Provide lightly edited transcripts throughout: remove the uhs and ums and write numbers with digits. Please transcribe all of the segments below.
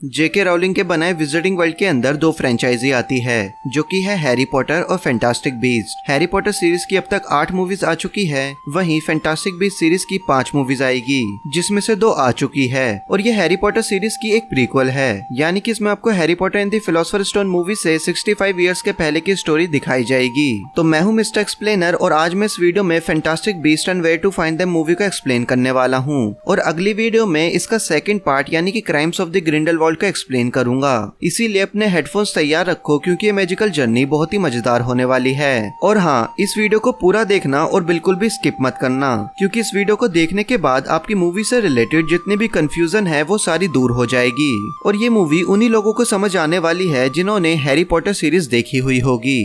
जेके Rowling के बनाए visiting world के अंदर दो फ्रेंचाइजी आती है, जो कि है हैरी पॉटर और fantastic beast. Harry Potter series की अब तक 8 मूवीज आ चुकी है, वहीं फैंटास्टिक बीस्ट सीरीज की 5 मूवीज आएगी, जिसमें से 2 आ चुकी है। और ये हैरी पॉटर सीरीज की एक प्रीक्वल है, यानी कि इसमें आपको Harry Potter and the philosopher stone movie से 65 इयर्स के पहले की स्टोरी दिखाई जाएगी। तो मैं हूँ मिस्टर एक्सप्लेनर, और आज मैं इस वीडियो में fantastic beast and where to find them movie को एक्सप्लेन करने वाला हूँ, और अगली वीडियो में इसका सेकंड पार्ट यानी कि क्राइम्स ऑफ द ग्रिंडेलवाल्ड को एक्सप्लेन करूंगा। इसीलिए अपने हेडफोन्स तैयार रखो, क्योंकि ये मैजिकल जर्नी बहुत ही मजेदार होने वाली है। और हाँ, इस वीडियो को पूरा देखना और बिल्कुल भी स्किप मत करना, क्योंकि इस वीडियो को देखने के बाद आपकी मूवी से रिलेटेड जितनी भी कंफ्यूजन है वो सारी दूर हो जाएगी। और ये मूवी उन्हीं लोगों को समझ आने वाली है जिन्होंने हैरी पॉटर सीरीज देखी हुई होगी।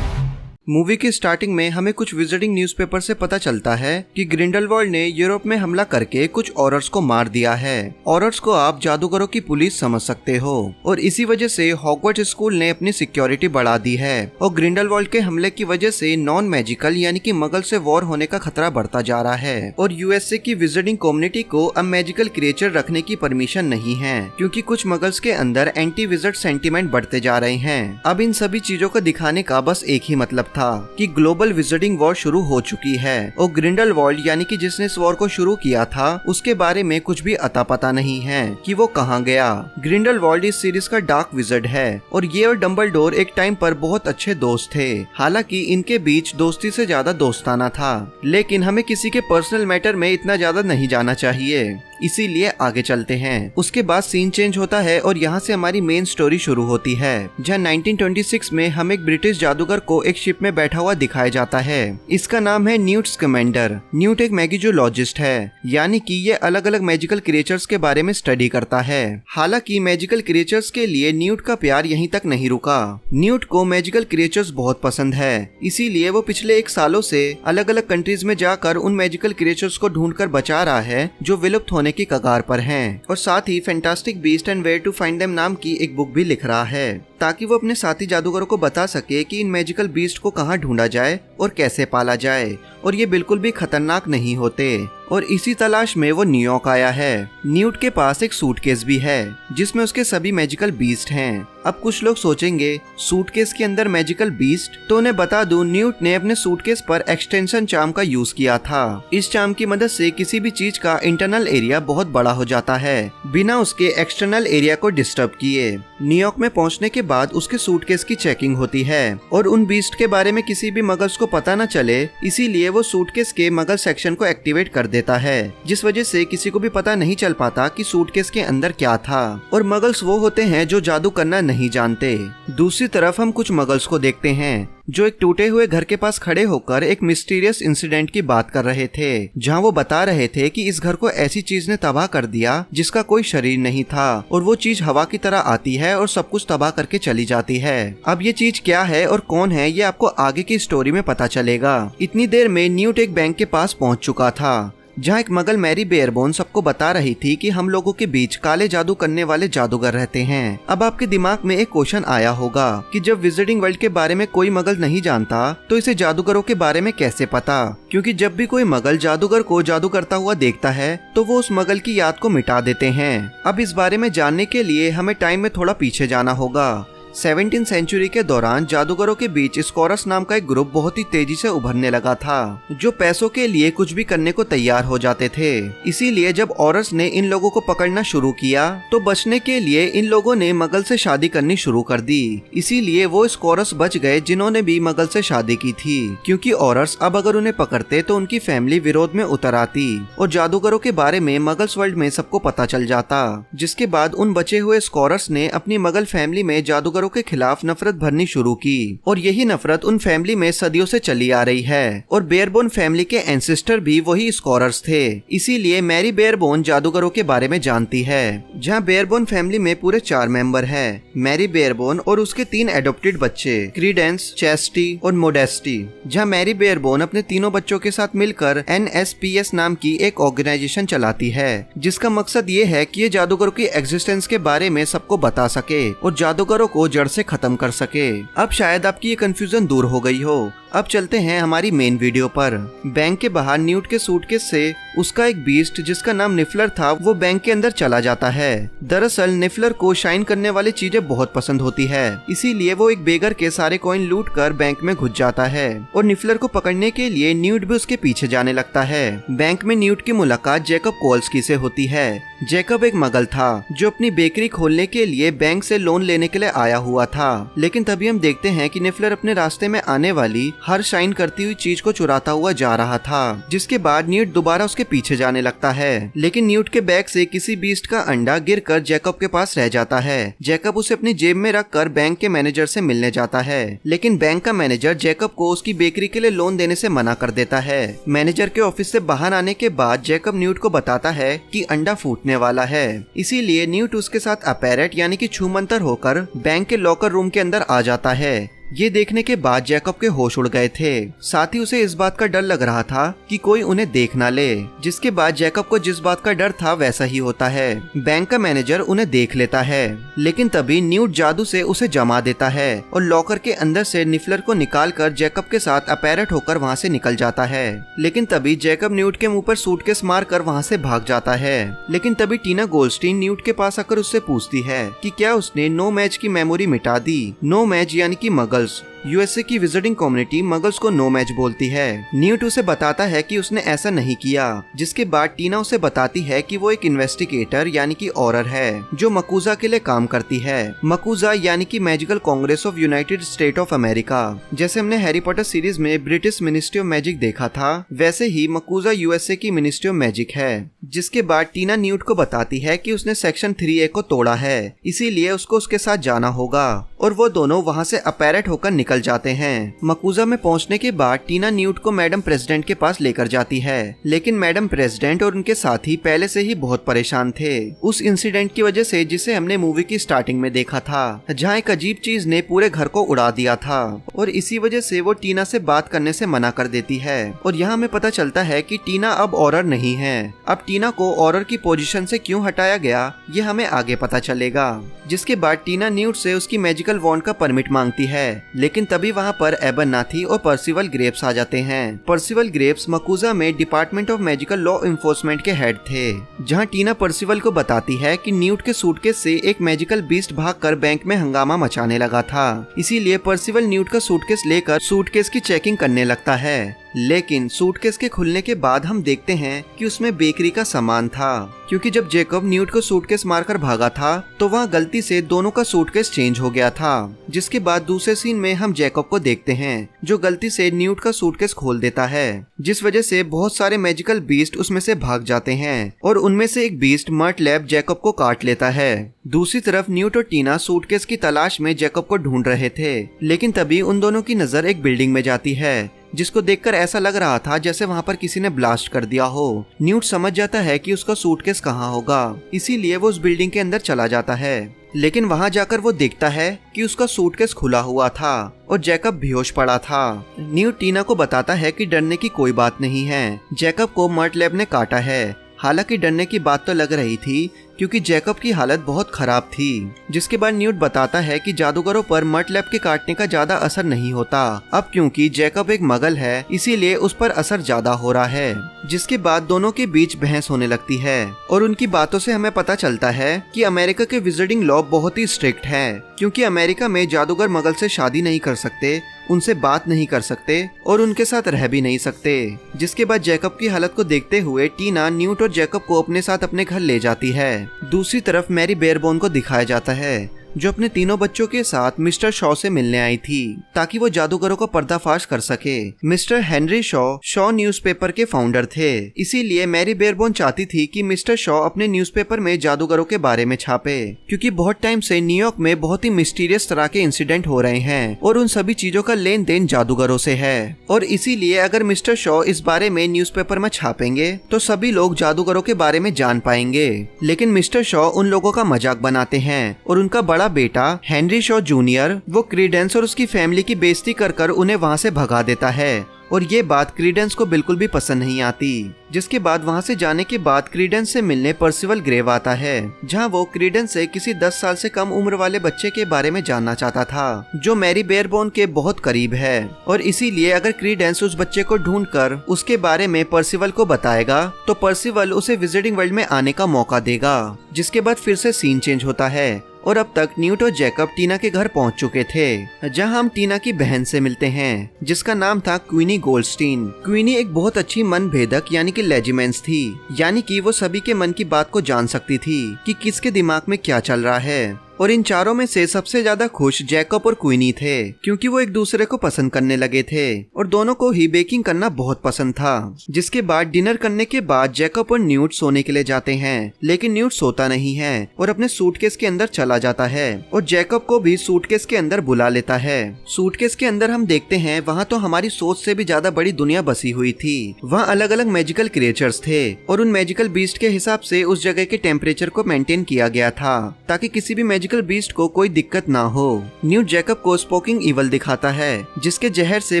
मूवी की स्टार्टिंग में हमें कुछ विजिटिंग न्यूज़पेपर से पता चलता है कि ग्रिंडेलवाल्ड ने यूरोप में हमला करके कुछ ऑरर्स को मार दिया है। ऑरर्स को आप जादूगरों की पुलिस समझ सकते हो, और इसी वजह से हॉगवर्ट्स स्कूल ने अपनी सिक्योरिटी बढ़ा दी है। और ग्रिंडेलवाल्ड के हमले की वजह से नॉन मैजिकल यानी कि मगल से वॉर होने का खतरा बढ़ता जा रहा है। और यूएसए की विजिटिंग कम्युनिटी को अब मैजिकल क्रिएचर रखने की परमिशन नहीं है, क्योंकि कुछ मगल्स के अंदर एंटी विजिट सेंटीमेंट बढ़ते जा रहे हैं। अब इन सभी चीजों को दिखाने का बस एक ही मतलब था कि ग्लोबल विजिटिंग वॉर शुरू हो चुकी है, और ग्रिंडेलवाल्ड यानी कि जिसने इस वॉर को शुरू किया था उसके बारे में कुछ भी अता पता नहीं है कि वो कहाँ गया। ग्रिंडेलवाल्ड इस सीरीज का डार्क विज़र्ड है, और ये और डंबलडोर एक टाइम पर बहुत अच्छे दोस्त थे। हालांकि इनके बीच दोस्ती से ज्यादा दोस्ताना था, लेकिन हमें किसी के पर्सनल मैटर में इतना ज्यादा नहीं जाना चाहिए, इसीलिए आगे चलते हैं। उसके बाद सीन चेंज होता है और यहाँ से हमारी मेन स्टोरी शुरू होती है, जहाँ 1926 में हम एक ब्रिटिश जादूगर को एक शिप में बैठा हुआ दिखाया जाता है। इसका नाम है न्यूट स्कैमेंडर। न्यूट एक मैजिकोलॉजिस्ट है, यानी कि ये अलग अलग मैजिकल क्रिएचर्स के बारे में स्टडी करता है। हालांकि मैजिकल क्रिएचर्स के लिए न्यूट का प्यार यहीं तक नहीं रुका। न्यूट को मैजिकल क्रिएचर्स बहुत पसंद है, इसीलिए वो पिछले 1 सालों से अलग अलग कंट्रीज में जाकर उन मैजिकल क्रिएचर्स को ढूंढकर बचा रहा है जो विलुप्त होने की कगार पर हैं। और साथ ही fantastic beast and where to find them नाम की एक बुक भी लिख रहा है, ताकि वो अपने साथी जादूगरों को बता सके कि इन मैजिकल बीस्ट को कहाँ ढूंढा जाए और कैसे पाला जाए, और ये बिल्कुल भी खतरनाक नहीं होते। और इसी तलाश में वो न्यूयॉर्क आया है। न्यूट के पास एक सूटकेस भी है, जिसमें उसके सभी मैजिकल बीस्ट हैं। अब कुछ लोग सोचेंगे सूटकेस के अंदर मैजिकल बीस्ट, तो उन्हें बता दूं न्यूट ने अपने सूटकेस पर एक्सटेंशन चार्म का यूज किया था। इस चार्म की मदद से किसी भी चीज का इंटरनल एरिया बहुत बड़ा हो जाता है, बिना उसके एक्सटर्नल एरिया को डिस्टर्ब किए। न्यूयॉर्क में पहुंचने के बाद उसके सूटकेस की चेकिंग होती है, और उन बीस्ट के बारे में किसी भी मगल्स को पता न चले, इसीलिए वो सूटकेस के मगल सेक्शन को एक्टिवेट कर देता है, जिस वजह से किसी को भी पता नहीं चल पाता कि सूटकेस के अंदर क्या था। और मगल्स वो होते हैं जो जादू करना नहीं जानते। दूसरी तरफ हम कुछ मगल्स को देखते हैं जो एक टूटे हुए घर के पास खड़े होकर एक मिस्टीरियस इंसिडेंट की बात कर रहे थे, जहां वो बता रहे थे कि इस घर को ऐसी चीज ने तबाह कर दिया जिसका कोई शरीर नहीं था, और वो चीज हवा की तरह आती है और सब कुछ तबाह करके चली जाती है। अब ये चीज क्या है और कौन है, ये आपको आगे की स्टोरी में पता चलेगा। इतनी देर में न्यूट एक बैंक के पास पहुंच चुका था, जहाँ एक मगल मैरी बेयरबोन सबको बता रही थी कि हम लोगों के बीच काले जादू करने वाले जादूगर रहते हैं। अब आपके दिमाग में एक क्वेश्चन आया होगा कि जब विजिटिंग वर्ल्ड के बारे में कोई मगल नहीं जानता तो इसे जादूगरों के बारे में कैसे पता? क्योंकि जब भी कोई मगल जादूगर को जादू करता हुआ देखता है तो वो उस मगल की याद को मिटा देते हैं। अब इस बारे में जानने के लिए हमें टाइम में थोड़ा पीछे जाना होगा। 17वीं सेंचुरी के दौरान जादूगरों के बीच स्कॉरस नाम का एक ग्रुप बहुत ही तेजी से उभरने लगा था, जो पैसों के लिए कुछ भी करने को तैयार हो जाते थे। इसीलिए जब ऑरस ने इन लोगों को पकड़ना शुरू किया तो बचने के लिए इन लोगों ने मगल से शादी करनी शुरू कर दी। इसीलिए वो स्कॉरस बच गए जिन्होंने भी मगल से शादी की थी, क्योंकि ऑरस अब अगर उन्हें पकड़ते तो उनकी फैमिली विरोध में उतर आती और जादूगरों के बारे में मगल्स वर्ल्ड में सबको पता चल जाता। जिसके बाद उन बचे हुए स्कॉरस ने अपनी मगल फैमिली में जादूगरों के खिलाफ नफरत भरनी शुरू की, और यही नफरत उन फैमिली में सदियों से चली आ रही है। और बेयरबोन फैमिली के एंसेस्टर भी वही स्कॉरर्स थे, इसीलिए मैरी बेयरबोन जादूगरों के बारे में जानती है। जहां बेयरबोन फैमिली में पूरे 4 मेंबर हैं, मैरी बेयरबोन और उसके 3 एडॉप्टेड बच्चे क्रीडेंस, चैस्टी और मोडेस्टी। जहां मैरी बेयरबोन अपने तीनों बच्चों के साथ मिलकर NSPS नाम की एक ऑर्गेनाइजेशन चलाती है, जिसका मकसद ये है कि ये जादूगरों की एग्जिस्टेंस के बारे में सबको बता सके और जादूगरों को जड़ से खत्म कर सके। अब शायद आपकी ये कंफ्यूजन दूर हो गई हो अब चलते हैं हमारी मेन वीडियो पर। बैंक के बाहर न्यूट के सूटकेस से उसका एक बीस्ट जिसका नाम निफलर था वो बैंक के अंदर चला जाता है। दरअसल निफलर को शाइन करने वाली चीजें बहुत पसंद होती है, इसीलिए वो एक बेगर के सारे कॉइन लूट कर बैंक में घुस जाता है और निफलर को पकड़ने के लिए न्यूट भी उसके पीछे जाने लगता है। बैंक में न्यूट की मुलाकात जैकब कोल्स्की से होती है। जैकब एक मगल था जो अपनी बेकरी खोलने के लिए बैंक से लोन लेने के लिए आया हुआ था, लेकिन तभी हम देखते हैं कि निफलर अपने रास्ते में आने वाली हर शाइन करती हुई चीज को चुराता हुआ जा रहा था, जिसके बाद न्यूट दोबारा उसके पीछे जाने लगता है। लेकिन न्यूट के बैग से किसी बीस्ट का अंडा गिरकर जैकब के पास रह जाता है। जैकब उसे अपनी जेब में रखकर बैंक के मैनेजर से मिलने जाता है, लेकिन बैंक का मैनेजर जैकब को उसकी बेकरी के लिए लोन देने से मना कर देता है। मैनेजर के ऑफिस से बाहर आने के बाद जैकब न्यूट को बताता है कि अंडा फूटने वाला है, इसीलिए न्यूट उसके साथ अपैरेट यानी कि छूमंतर होकर बैंक के लॉकर रूम के अंदर आ जाता है। ये देखने के बाद जैकब के होश उड़ गए थे, साथ ही उसे इस बात का डर लग रहा था कि कोई उन्हें देख ना ले, जिसके बाद जैकब को जिस बात का डर था वैसा ही होता है। बैंक का मैनेजर उन्हें देख लेता है, लेकिन तभी न्यूट जादू से उसे जमा देता है और लॉकर के अंदर से निफलर को निकालकर जैकब के साथ अपैरेट होकर वहाँ से निकल जाता है। लेकिन तभी जैकब न्यूट के मुंह पर सूटकेस मार कर वहाँ से भाग जाता है। लेकिन तभी टीना गोल्डस्टीन न्यूट के पास आकर उससे पूछती है कि क्या उसने नो मैच की मेमोरी मिटा दी। नो मैच यानी कि मगल्स। यूएसए की विजिटिंग कम्युनिटी मगल्स को नो मैच बोलती है। न्यूट उसे बताता है कि उसने ऐसा नहीं किया, जिसके बाद टीना उसे बताती है कि वो एक इन्वेस्टिगेटर यानी कि ऑरर है जो मकूजा के लिए काम करती है। मकूजा यानी कि magical Congress of United state of America. जैसे हमने हैरी पॉटर सीरीज में ब्रिटिश मिनिस्ट्री ऑफ मैजिक देखा था, वैसे ही मकूजा यूएसए की मिनिस्ट्री ऑफ मैजिक है। जिसके बाद टीना न्यूट को बताती है कि उसने सेक्शन 3A को तोड़ा है, इसीलिए उसको उसके साथ जाना होगा, और वो दोनों वहाँ से अपैरेट होकर निकल जाते हैं। मकूजा में पहुंचने के बाद टीना न्यूट को मैडम प्रेसिडेंट के पास लेकर जाती है, लेकिन मैडम प्रेसिडेंट और उनके साथी पहले से ही बहुत परेशान थे उस इंसिडेंट की वजह से जिसे हमने मूवी की स्टार्टिंग में देखा था, जहां एक अजीब चीज ने पूरे घर को उड़ा दिया था, और इसी वजह से वो टीना से बात करने से मना कर देती है। और यहाँ हमें पता चलता है कि टीना अब ऑरर नहीं है। अब टीना को ऑरर की पोजीशन से क्यों हटाया गया ये हमें आगे पता चलेगा। जिसके बाद टीना न्यूट से उसकी मैजिकल वॉन्ड का परमिट मांगती है, लेकिन तभी वहाँ पर एबरनाथी और पर्सिवल ग्रेप्स आ जाते हैं। पर्सिवल ग्रेप्स मकूजा में department of magical law enforcement के हेड थे। जहाँ टीना पर्सिवल को बताती है कि न्यूट के सूटकेस से एक मैजिकल बीस्ट भागकर बैंक में हंगामा मचाने लगा था, इसीलिए पर्सिवल न्यूट का सूटकेस लेकर सूटकेस की चेकिंग करने लगता है। लेकिन सूटकेस के खुलने के बाद हम देखते हैं कि उसमें बेकरी का सामान था, क्योंकि जब जैकब न्यूट को सूटकेस मारकर भागा था तो वहाँ गलती से दोनों का सूटकेस चेंज हो गया था। जिसके बाद दूसरे सीन में हम जैकब को देखते हैं जो गलती से न्यूट का सूटकेस खोल देता है, जिस वजह से बहुत सारे मैजिकल बीस्ट उसमें से भाग जाते हैं और उनमें से एक बीस्ट मर्टलैब जैकब को काट लेता है। दूसरी तरफ न्यूट और टीना सूटकेस की तलाश में जैकब को ढूंढ रहे थे, लेकिन तभी उन दोनों की नजर एक बिल्डिंग में जाती है, जिसको देखकर ऐसा लग रहा था जैसे वहाँ पर किसी ने ब्लास्ट कर दिया हो। न्यूट समझ जाता है कि उसका सूटकेस कहाँ होगा, इसीलिए वो उस बिल्डिंग के अंदर चला जाता है। लेकिन वहाँ जाकर वो देखता है कि उसका सूटकेस खुला हुआ था और जैकब बेहोश पड़ा था। न्यूट टीना को बताता है कि डरने की कोई बात नहीं है, जैकब को मर्टलैब ने काटा है। हालांकि डरने की बात तो लग रही थी क्योंकि जैकब की हालत बहुत खराब थी। जिसके बाद न्यूट बताता है कि जादूगरों पर मर्टलैब के काटने का ज्यादा असर नहीं होता, अब क्योंकि जैकब एक मगल है इसीलिए उस पर असर ज्यादा हो रहा है। जिसके बाद दोनों के बीच बहस होने लगती है और उनकी बातों से हमें पता चलता है कि अमेरिका के विजिटिंग लॉ बहुत ही स्ट्रिक्ट है, क्योंकि अमेरिका में जादूगर मगल से शादी नहीं कर सकते, उनसे बात नहीं कर सकते और उनके साथ रह भी नहीं सकते। जिसके बाद जैकब की हालत को देखते हुए टीना न्यूट और जैकब को अपने साथ अपने घर ले जाती है। दूसरी तरफ मैरी बेयरबोन को दिखाया जाता है जो अपने तीनों बच्चों के साथ मिस्टर शॉ से मिलने आई थी ताकि वो जादूगरों को पर्दाफाश कर सके। मिस्टर हेनरी शॉ न्यूज़पेपर के फाउंडर थे, इसीलिए मैरी बेयरबोन चाहती थी कि मिस्टर शॉ अपने न्यूज़पेपर में जादूगरों के बारे में छापे, क्योंकि बहुत टाइम से न्यूयॉर्क में बहुत ही मिस्टीरियस तरह के इंसिडेंट हो रहे हैं और उन सभी चीजों का लेन देन जादूगरों से है। और इसीलिए अगर मिस्टर शॉ इस बारे में न्यूज़पेपर में छापेंगे तो सभी लोग जादूगरों के बारे में जान पाएंगे। लेकिन मिस्टर शॉ उन लोगों का मजाक बनाते हैं और उनका बड़ा बड़ा बेटा हेनरी शॉ जूनियर वो क्रीडेंस और उसकी फैमिली की बेइज्जती कर उन्हें वहाँ से भगा देता है और ये बात क्रीडेंस को बिल्कुल भी पसंद नहीं आती। जिसके बाद वहाँ से जाने के बाद क्रीडेंस से मिलने पर्सिवल ग्रेव आता है, जहाँ वो क्रीडेंस से किसी 10 साल से कम उम्र वाले बच्चे के बारे में जानना चाहता था जो मैरी बेयरबोन के बहुत करीब है, और इसीलिए अगर क्रीडेंस उस बच्चे को ढूंढकर उसके बारे में पर्सिवल को बताएगा तो पर्सिवल उसे विजिटिंग वर्ल्ड में आने का मौका देगा। जिसके बाद फिर से सीन चेंज होता है और अब तक न्यूट और जैकब टीना के घर पहुंच चुके थे, जहां हम टीना की बहन से मिलते हैं जिसका नाम था क्वीनी गोल्डस्टीन। क्वीनी एक बहुत अच्छी मन भेदक यानी कि लेजिमेंस थी, यानी कि वो सभी के मन की बात को जान सकती थी कि किसके दिमाग में क्या चल रहा है। और इन चारों में से सबसे ज्यादा खुश जैकब और क्वीनी थे क्योंकि वो एक दूसरे को पसंद करने लगे थे और दोनों को ही बेकिंग करना बहुत पसंद था। जिसके बाद डिनर करने के बाद जैकब और न्यूट सोने के लिए जाते हैं, लेकिन न्यूट सोता नहीं है और अपने सूटकेस के अंदर चला जाता है और जैकब को भी सूटकेस के अंदर बुला लेता है। सूटकेस के अंदर हम देखते हैं वहाँ तो हमारी सोच से भी ज्यादा बड़ी दुनिया बसी हुई थी। वहाँ अलग अलग मैजिकल क्रिएचर्स थे और उन मैजिकल बीस्ट के हिसाब से उस जगह के टेम्परेचर को मेंटेन किया गया था ताकि किसी भी मैजिकल बीस्ट को कोई दिक्कत ना हो। न्यूट जैकब को स्पोकिंग इवल दिखाता है जिसके जहर से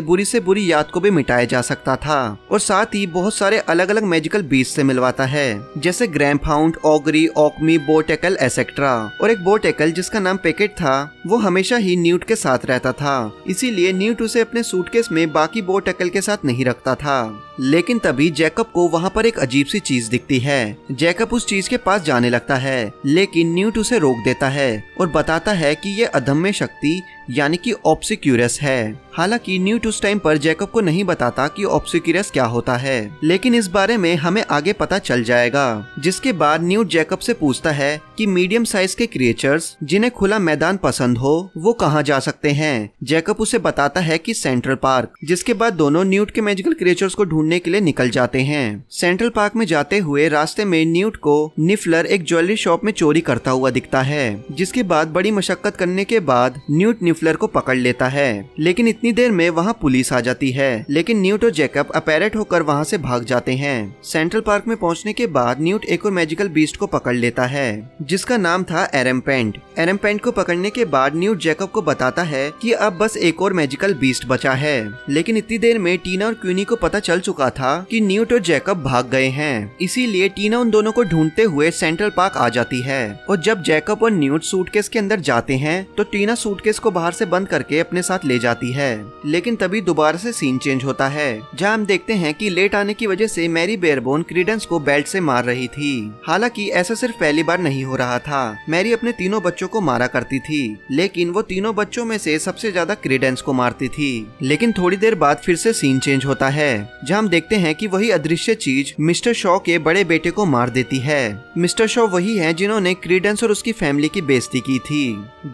बुरी याद को भी मिटाया जा सकता था और साथ ही बहुत सारे अलग अलग मैजिकल बीस्ट से मिलवाता है जैसे ग्रैम्पहाउंड, ऑगरी, ऑकमी, बोटेकल एसेट्रा। और एक बोटेकल जिसका नाम पैकेट था वो हमेशा ही न्यूट के साथ रहता था, इसीलिए न्यूट उसे अपने सूटकेस में बाकी बोटेकल के साथ नहीं रखता था। लेकिन तभी जैकब को वहाँ पर एक अजीब सी चीज दिखती है। जैकब उस चीज के पास जाने लगता है लेकिन न्यूट उसे रोक देता है और बताता है कि ये अदम्य शक्ति यानी कि ऑब्सिक्यूरस है। हालांकि न्यूट उस टाइम पर जैकब को नहीं बताता कि ऑब्सिक्यूरस क्या होता है, लेकिन इस बारे में हमें आगे पता चल जाएगा। जिसके बाद न्यूट जैकब से पूछता है कि मीडियम साइज के क्रिएचर्स जिन्हें खुला मैदान पसंद हो वो कहाँ जा सकते हैं। जैकब उसे बताता है कि सेंट्रल पार्क। जिसके बाद दोनों न्यूट के मैजिकल क्रिएचर्स को ढूंढने के लिए निकल जाते हैं। सेंट्रल पार्क में जाते हुए रास्ते में न्यूट को निफलर एक ज्वेलरी शॉप में चोरी करता हुआ दिखता है। जिसके बाद बड़ी मशक्कत करने के बाद न्यूट निफलर को पकड़ लेता है, लेकिन इतनी देर में वहाँ पुलिस आ जाती है। लेकिन न्यूट और जैकब अपैरेट होकर वहाँ से भाग जाते हैं। सेंट्रल पार्क में पहुँचने के बाद न्यूट एक और मैजिकल बीस्ट को पकड़ लेता है जिसका नाम था एरमपेंट। एरमपेंट को पकड़ने के बाद न्यूट जैकब को बताता है कि अब बस एक और मैजिकल बीस्ट बचा है। लेकिन इतनी देर में टीना और क्वीनी को पता चल चुका था कि न्यूट और जैकब भाग गए हैं, इसीलिए टीना उन दोनों को ढूंढते हुए सेंट्रल पार्क आ जाती है। और जब जैकब और न्यूट सूटकेस के अंदर जाते हैं तो टीना सूटकेस को बाहर से बंद करके अपने साथ ले जाती है। लेकिन तभी दोबारा से सीन चेंज होता है जहां हम देखते हैं कि लेट आने की वजह से मैरी बेयरबोन क्रीडेंस को बेल्ट से मार रही थी। हालांकि ऐसा सिर्फ पहली बार नहीं हो रहा था। मैरी अपने तीनों बच्चों को मारा करती थी, लेकिन वो तीनों बच्चों में से सबसे ज्यादा क्रीडेंस को मारती थी। लेकिन थोड़ी देर बाद फिर से सीन चेंज होता है जहां हम देखते हैं कि वही अदृश्य चीज मिस्टर शॉ के बड़े बेटे को मार देती है। मिस्टर शॉ वही है जिन्होंने क्रीडेंस और उसकी फैमिली की बेइज्जती की थी।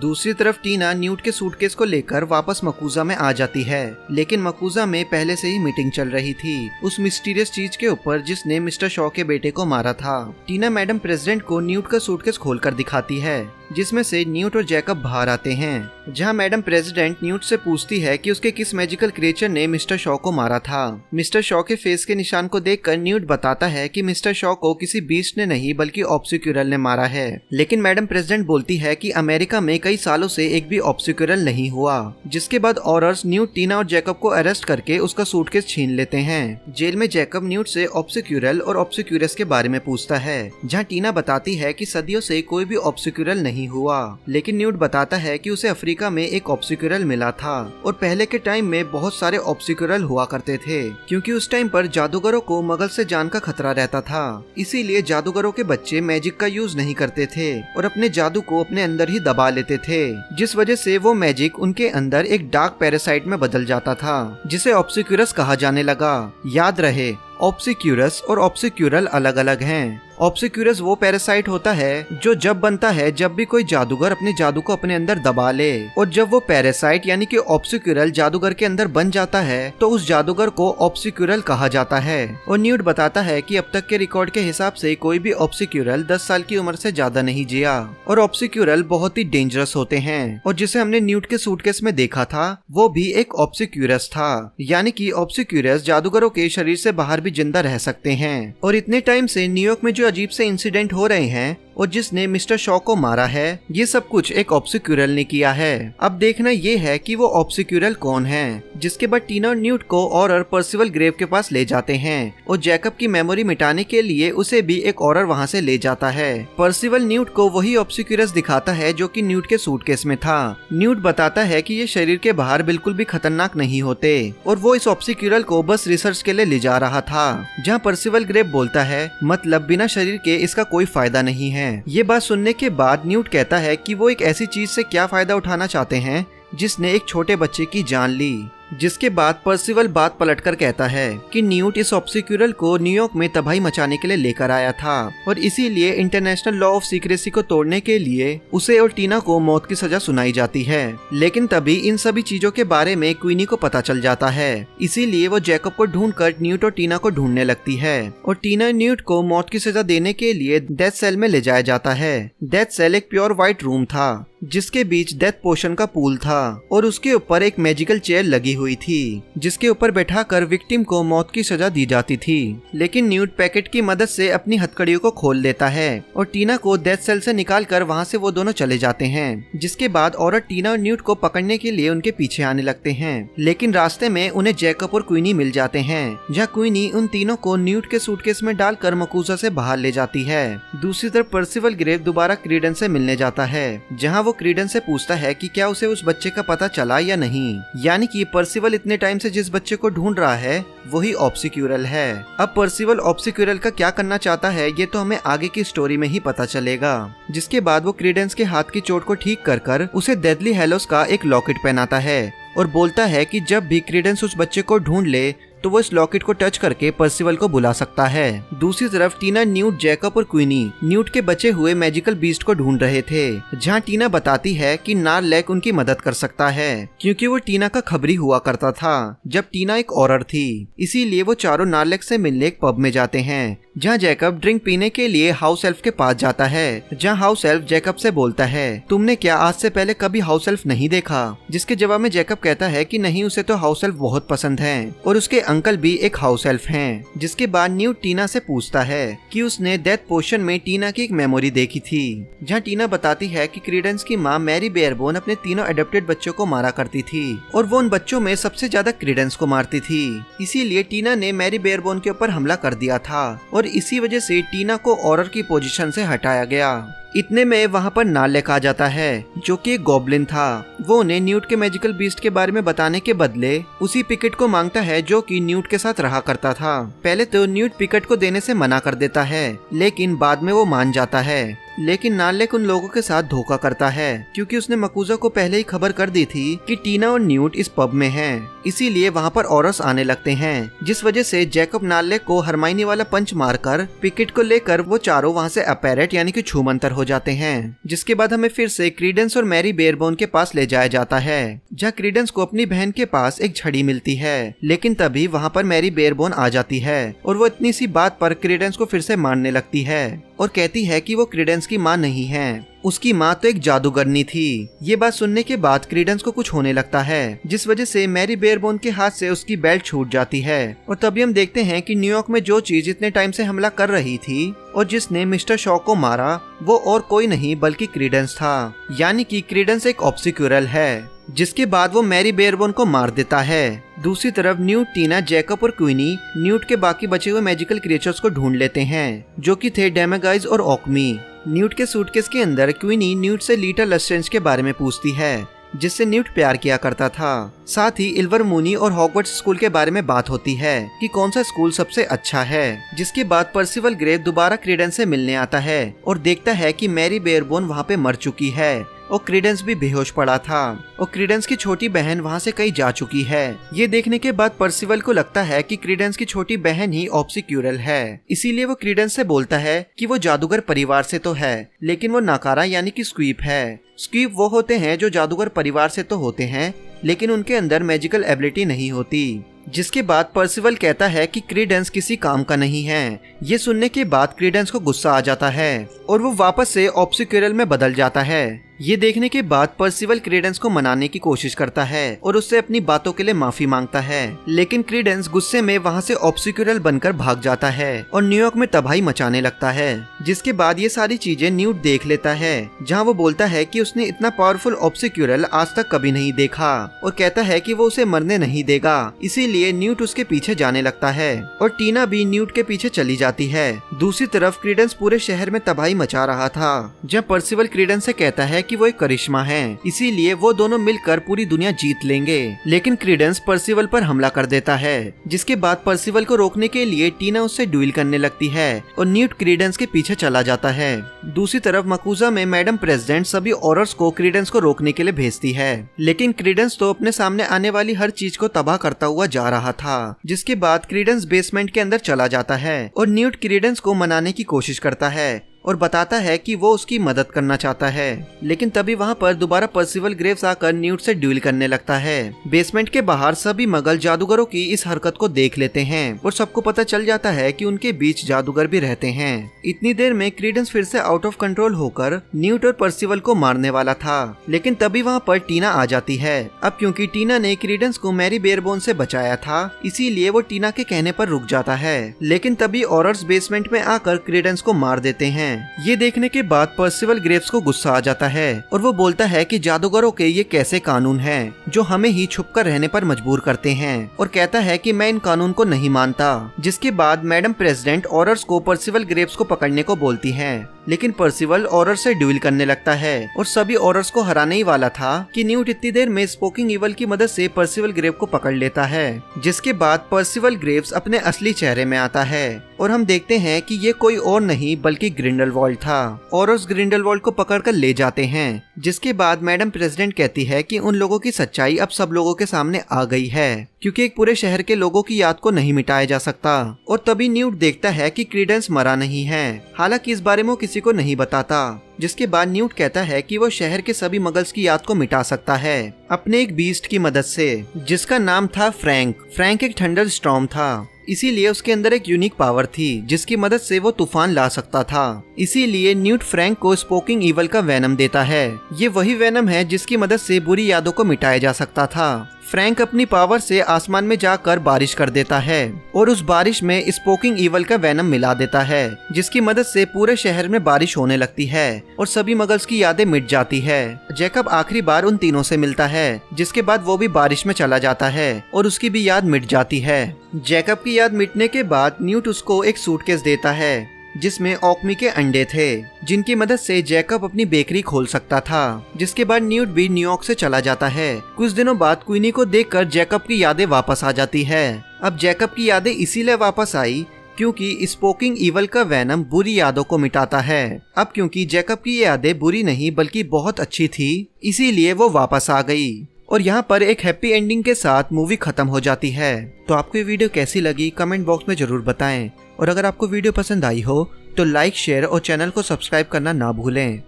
दूसरी तरफ टीना न्यूट के सूटकेस को लेकर वापस मकूजा में आ जाती है, लेकिन मकूजा में पहले से ही मीटिंग चल रही थी उस मिस्टीरियस चीज के ऊपर जिसने मिस्टर शॉ के बेटे को मारा था। टीना मैडम प्रेसिडेंट को न्यूट का सूटकेस खोलकर दिखाती है जिसमें से न्यूट और जैकब बाहर आते हैं, जहां मैडम प्रेसिडेंट न्यूट से पूछती है कि उसके किस मैजिकल क्रिएचर ने मिस्टर शॉ को मारा था। मिस्टर शॉ के फेस के निशान को देखकर न्यूट बताता है कि मिस्टर शॉ को किसी बीस्ट ने नहीं बल्कि ऑब्सिक्यूरल ने मारा है। लेकिन मैडम प्रेसिडेंट बोलती है कि अमेरिका में कई सालों से एक भी ऑब्सिक्यूरल नहीं हुआ। जिसके बाद ऑरर्स न्यूट, टीना और जैकब को अरेस्ट करके उसका सूटकेस छीन लेते हैं। जेल में जैकब न्यूट से ऑब्सिक्यूरल और ऑब्सिक्यूरस के बारे में पूछता है, जहाँ टीना बताती है कि सदियों से कोई भी ऑब्सिक्यूरल नहीं हुआ। लेकिन न्यूट बताता है कि उसे अफ्रीका में एक ऑब्सिक्यूरल मिला था और पहले के टाइम में बहुत सारे ऑब्सिक्यूरल हुआ करते थे, क्योंकि उस टाइम पर जादूगरों को मगल से जान का खतरा रहता था। इसीलिए जादूगरों के बच्चे मैजिक का यूज नहीं करते थे और अपने जादू को अपने अंदर ही दबा लेते थे, जिस वजह से वो मैजिक उनके अंदर एक डार्क पैरासाइट में बदल जाता था जिसे ऑब्सिक्यूरस कहा जाने लगा। याद रहे, ऑब्सिक्यूरस और ऑब्सिक्यूरल अलग अलग हैं। ऑब्सिक्यूरस वो पैरासाइट होता है जो जब बनता है जब भी कोई जादूगर अपने जादू को अपने अंदर दबा ले, और जब वो पैरासाइट यानी कि ऑब्सिक्यूरल जादूगर के अंदर बन जाता है तो उस जादूगर को ऑब्सिक्यूरल कहा जाता है। और न्यूट बताता है कि अब तक के रिकॉर्ड के हिसाब से कोई भी ऑब्सिक्यूरल 10 साल की उम्र से ज्यादा नहीं जिया, और ऑब्सिक्यूरल बहुत ही डेंजरस होते हैं। और जिसे हमने न्यूट के सूटकेस में देखा था वो भी एक ऑब्सिक्यूरस था, यानी कि ऑब्सिक्यूरस जादूगरों के शरीर से बाहर भी जिंदा रह सकते हैं। और इतने टाइम से न्यूयॉर्क में जो अजीब से इंसिडेंट हो रहे हैं और जिसने मिस्टर शॉ को मारा है, ये सब कुछ एक ऑब्सिक्यूरल ने किया है। अब देखना ये है कि वो ऑब्सिक्यूरल कौन है। जिसके बाद टीना और न्यूट को ऑरर पर्सिवल ग्रेव के पास ले जाते हैं और जैकब की मेमोरी मिटाने के लिए उसे भी एक ऑरर वहाँ से ले जाता है। पर्सिवल न्यूट को वही ऑब्सिक्यूरस दिखाता है जो कि न्यूट के सूटकेस में था। न्यूट बताता है कि ये शरीर के बाहर बिल्कुल भी खतरनाक नहीं होते और वो इस ऑब्सिक्यूरल को बस रिसर्च के लिए ले जा रहा था। जहाँ पर्सिवल ग्रेव बोलता है मतलब बिना शरीर के इसका कोई फायदा नहीं है। ये बात सुनने के बाद न्यूट कहता है कि वो एक ऐसी चीज से क्या फायदा उठाना चाहते हैं जिसने एक छोटे बच्चे की जान ली। जिसके बाद पर्सिवल बात पलटकर कहता है कि न्यूट इस ऑब्सिक्यूरल को न्यूयॉर्क में तबाही मचाने के लिए लेकर आया था और इसीलिए इंटरनेशनल लॉ ऑफ सीक्रेसी को तोड़ने के लिए उसे और टीना को मौत की सजा सुनाई जाती है। लेकिन तभी इन सभी चीजों के बारे में क्वीनी को पता चल जाता है, इसीलिए वो जैकब को ढूंढकर न्यूट और टीना को ढूंढने लगती है और टीना न्यूट को मौत की सजा देने के लिए डेथ सेल में ले जाया जाता है। डेथ सेल एक प्योर व्हाइट रूम था जिसके बीच डेथ पोशन का पूल था और उसके ऊपर एक मैजिकल चेयर लगी हुई थी जिसके ऊपर बैठाकर विक्टिम को मौत की सजा दी जाती थी। लेकिन न्यूट पैकेट की मदद से अपनी हथकड़ियों को खोल देता है और टीना को डेथ सेल से निकालकर वहां से वो दोनों चले जाते हैं। जिसके बाद औरत टीना और न्यूट को पकड़ने के लिए उनके पीछे आने लगते हैं, लेकिन रास्ते में उन्हें जैकब और क्वीनी मिल जाते हैं, जहाँ क्वीनी उन तीनों को न्यूट के सूटकेस में डालकर मकूजा से बाहर ले जाती है। दूसरी तरफ पर्सिवल ग्रेव दोबारा क्रीडेंस से मिलने जाता है, जहाँ वो क्रीडेंस से पूछता है कि क्या उसे उस बच्चे का पता चला या नहीं, यानी कि पर्सिवल इतने टाइम से जिस बच्चे को ढूंढ रहा है वही ऑब्सिक्यूरल है। अब पर्सिवल ऑब्सिक्यूरल का क्या करना चाहता है ये तो हमें आगे की स्टोरी में ही पता चलेगा। जिसके बाद वो क्रीडेंस के हाथ की चोट को ठीक कर कर उसे डेडली हैलोस का एक लॉकेट पहनाता है और बोलता है कि जब भी क्रीडेंस उस बच्चे को ढूंढ ले तो वो इस लॉकेट को टच करके पर्सिवल को बुला सकता है। दूसरी तरफ टीना, न्यूट, जैकब और क्वीनी न्यूट के बचे हुए मैजिकल बीस्ट को ढूंढ रहे थे, जहाँ टीना बताती है कि नारलेक उनकी मदद कर सकता है क्योंकि वो टीना का खबरी हुआ करता था जब टीना एक औरत थी। इसीलिए वो चारों नारलेक से मिलने एक पब में जाते हैं, जहाँ जैकब ड्रिंक पीने के लिए हाउस एल्फ के पास जाता है, जहाँ हाउस एल्फ जैकब से बोलता है तुमने क्या आज से पहले कभी हाउस एल्फ नहीं देखा? जिसके जवाब में जैकब कहता है कि नहीं, उसे तो हाउस एल्फ बहुत पसंद है और उसके अंकल भी एक हाउस एल्फ हैं। जिसके बाद न्यूट टीना से पूछता है कि उसने डेथ पोशन में टीना की एक मेमोरी देखी थी, जहाँ टीना बताती है कि क्रीडेंस की माँ मैरी बेयरबोन अपने तीनों एडॉप्टेड बच्चों को मारा करती थी और वो उन बच्चों में सबसे ज्यादा क्रीडेंस को मारती थी। इसीलिए टीना ने मैरी बेयरबोन के ऊपर हमला कर दिया था और इसी वजह से टीना को ऑरर की पोजीशन से हटाया गया। इतने में वहाँ पर नारलेक आ जाता है जो कि एक गॉब्लिन था। वो उन्हें न्यूट के मैजिकल बीस्ट के बारे में बताने के बदले उसी पिकेट को मांगता है जो कि न्यूट के साथ रहा करता था। पहले तो न्यूट पिकेट को देने से मना कर देता है, लेकिन बाद में वो मान जाता है। लेकिन नारलेक उन लोगों के साथ धोखा करता है क्योंकि उसने मकूजा को पहले ही खबर कर दी थी कि टीना और न्यूट इस पब में हैं। इसीलिए वहाँ पर औरस आने लगते हैं, जिस वजह से जैकब नारलेक को हरमाइनी वाला पंच मारकर पिकेट को लेकर वो चारों वहाँ से अपैरेट यानी कि छूमंतर हो जाते हैं। जिसके बाद हमें फिर से क्रीडेंस और मैरी बेयरबोन के पास ले जाया जाता है, जहाँ क्रीडेंस को अपनी बहन के पास एक छड़ी मिलती है। लेकिन तभी वहाँ पर मैरी बेयरबोन आ जाती है और वो इतनी सी बात पर क्रीडेंस को फिर से मारने लगती है और कहती है कि वो क्रीडेंस की माँ नहीं है, उसकी माँ तो एक जादूगरनी थी। ये बात सुनने के बाद क्रीडेंस को कुछ होने लगता है, जिस वजह से मैरी बेयरबोन के हाथ से उसकी बेल्ट छूट जाती है और तभी हम देखते हैं कि न्यूयॉर्क में जो चीज इतने टाइम से हमला कर रही थी और जिसने मिस्टर शॉ को मारा वो और कोई नहीं बल्कि क्रीडेंस था, यानी कि क्रीडेंस एक ऑब्सिक्यूरल है। जिसके बाद वो मैरी बेयरबोन को मार देता है। दूसरी तरफ न्यूट, टीना, जैकब और क्वीनी न्यूट के बाकी बचे हुए मैजिकल क्रिएचर्स को ढूंढ लेते हैं जो कि थे डेमागाइज और ऑकमी। न्यूट के सूटकेस के अंदर क्वीनी न्यूट से लीटा लस्ट्रेंज के बारे में पूछती है, जिससे न्यूट प्यार किया करता था। साथ ही इल्वरमूनी और हॉगवर्ट्स स्कूल के बारे में बात होती है कि कौन सा स्कूल सबसे अच्छा है। जिसके बाद पर्सिवल ग्रेव दोबारा क्रीडेंस से मिलने आता है और देखता है कि मैरी बेयरबोन वहाँ पे मर चुकी है और क्रीडेंस भी बेहोश पड़ा था और क्रीडेंस की छोटी बहन वहाँ से कहीं जा चुकी है। ये देखने के बाद पर्सिवल को लगता है कि क्रीडेंस की छोटी बहन ही ऑब्सिक्यूरल है। इसीलिए वो क्रीडेंस से बोलता है कि वो जादूगर परिवार से तो है, लेकिन वो नाकारा यानी कि स्क्वीप है। स्क्वीप वो होते हैं जो जादूगर परिवार से तो होते हैं, लेकिन उनके अंदर मैजिकल एबिलिटी नहीं होती। जिसके बाद पर्सिवल कहता है कि क्रीडेंस किसी काम का नहीं है। ये सुनने के बाद क्रीडेंस को गुस्सा आ जाता है और वो वापस से ऑब्सिक्यूरल में बदल जाता है। ये देखने के बाद पर्सिवल क्रीडेंस को मनाने की कोशिश करता है और उससे अपनी बातों के लिए माफी मांगता है, लेकिन क्रीडेंस गुस्से में वहाँ से ऑब्स्टिकल बनकर भाग जाता है और न्यूयॉर्क में तबाही मचाने लगता है। जिसके बाद ये सारी चीजें न्यूट देख लेता है, जहाँ वो बोलता है कि उसने इतना पावरफुल ऑब्स्टिकल आज तक कभी नहीं देखा और कहता है कि वो उसे मरने नहीं देगा। इसीलिए न्यूट उसके पीछे जाने लगता है और टीना भी न्यूट के पीछे चली जाती है। दूसरी तरफ क्रीडेंस पूरे शहर में तबाही मचा रहा था, जब पर्सिवल क्रीडेंस से कहता है कि वो एक करिश्मा है, इसीलिए वो दोनों मिलकर पूरी दुनिया जीत लेंगे। लेकिन क्रीडेंस पर्सिवल पर हमला कर देता है, जिसके बाद पर्सिवल को रोकने के लिए टीना उससे ड्यूल करने लगती है और न्यूट क्रीडेंस के पीछे चला जाता है। दूसरी तरफ मकूजा में मैडम प्रेसिडेंट सभी ऑरर्स को क्रीडेंस को रोकने के लिए भेजती है, लेकिन क्रीडेंस तो अपने सामने आने वाली हर चीज को तबाह करता हुआ जा रहा था। जिसके बाद क्रीडेंस बेसमेंट के अंदर चला जाता है और न्यूट क्रीडेंस को मनाने की कोशिश करता है और बताता है कि वो उसकी मदद करना चाहता है। लेकिन तभी वहाँ पर दोबारा पर्सिवल ग्रेव्स आकर न्यूट से ड्यूल करने लगता है। बेसमेंट के बाहर सभी मगल जादूगरों की इस हरकत को देख लेते हैं और सबको पता चल जाता है कि उनके बीच जादूगर भी रहते हैं। इतनी देर में क्रीडेंस फिर से आउट ऑफ कंट्रोल होकर न्यूट और पर्सिवल को मारने वाला था, लेकिन तभी वहाँ पर टीना आ जाती है। अब क्योंकि टीना ने क्रीडेंस को मैरी बेयरबोन से बचाया था, इसीलिए वो टीना के कहने पर रुक जाता है। लेकिन तभी ऑरर्स बेसमेंट में आकर क्रीडेंस को मार देते हैं। ये देखने के बाद पर्सिवल ग्रेव्स को गुस्सा आ जाता है और वो बोलता है कि जादूगरों के ये कैसे कानून हैं जो हमें ही छुपकर रहने पर मजबूर करते हैं, और कहता है कि मैं इन कानून को नहीं मानता। जिसके बाद मैडम प्रेसिडेंट ऑरर्स को पर्सिवल ग्रेव्स को पकड़ने को बोलती है, लेकिन पर्सिवल ऑरर से ड्यूल करने लगता है और सभी ऑरर्स को हराने ही वाला था कि न्यूट इतनी देर में स्पोकिंग ईवल की मदद से पर्सिवल ग्रेव को पकड़ लेता है। जिसके बाद पर्सिवल ग्रेव्स अपने असली चेहरे में आता है और हम देखते हैं कि ये कोई और नहीं बल्कि ग्रिंडलवाल्ड था। ऑरर्स ग्रिंडलवाल्ड को पकड़कर ले जाते हैं, जिसके बाद मैडम प्रेसिडेंट कहती है कि उन लोगों की सच्चाई अब सब लोगों के सामने आ गई है, क्योंकि एक पूरे शहर के लोगों की याद को नहीं मिटाया जा सकता। और तभी न्यूट देखता है कि क्रीडेंस मरा नहीं है, हालांकि इस बारे में वो किसी को नहीं बताता। जिसके बाद न्यूट कहता है कि वो शहर के सभी मगल्स की याद को मिटा सकता है अपने एक बीस्ट की मदद से, जिसका नाम था फ्रैंक एक थंडर स्टॉर्म था। इसीलिए उसके अंदर एक यूनिक पावर थी जिसकी मदद से वो तूफान ला सकता था। इसीलिए न्यूट फ्रैंक को स्पोकिंग ईवल का वेनम देता है। ये वही वेनम है जिसकी मदद से बुरी यादों को मिटाया जा सकता था। फ्रैंक अपनी पावर से आसमान में जाकर बारिश कर देता है और उस बारिश में स्पोकिंग ईवल का वेनम मिला देता है, जिसकी मदद से पूरे शहर में बारिश होने लगती है और सभी मगल्स की यादें मिट जाती है। जैकब आखिरी बार उन तीनों से मिलता है, जिसके बाद वो भी बारिश में चला जाता है और उसकी भी याद मिट जाती है। जैकब की याद मिटने के बाद न्यूट उसको एक सूटकेस देता है जिसमें ऑक्मी के अंडे थे, जिनकी मदद से जैकब अपनी बेकरी खोल सकता था। जिसके बाद न्यूट भी न्यूयॉर्क से चला जाता है। कुछ दिनों बाद क्वीनी को देखकर जैकब की यादें वापस आ जाती है। अब जैकब की यादें इसीलिए वापस आई क्योंकि स्पोकिंग ईवल का वेनम बुरी यादों को मिटाता है। अब क्योंकि जैकब की यादें बुरी नहीं बल्कि बहुत अच्छी थी, इसीलिए वो वापस आ गई। और यहाँ पर एक हैप्पी एंडिंग के साथ मूवी खत्म हो जाती है। तो आपको ये वीडियो कैसी लगी कमेंट बॉक्स में जरूर बताएं, और अगर आपको वीडियो पसंद आई हो तो लाइक शेयर और चैनल को सब्सक्राइब करना ना भूलें।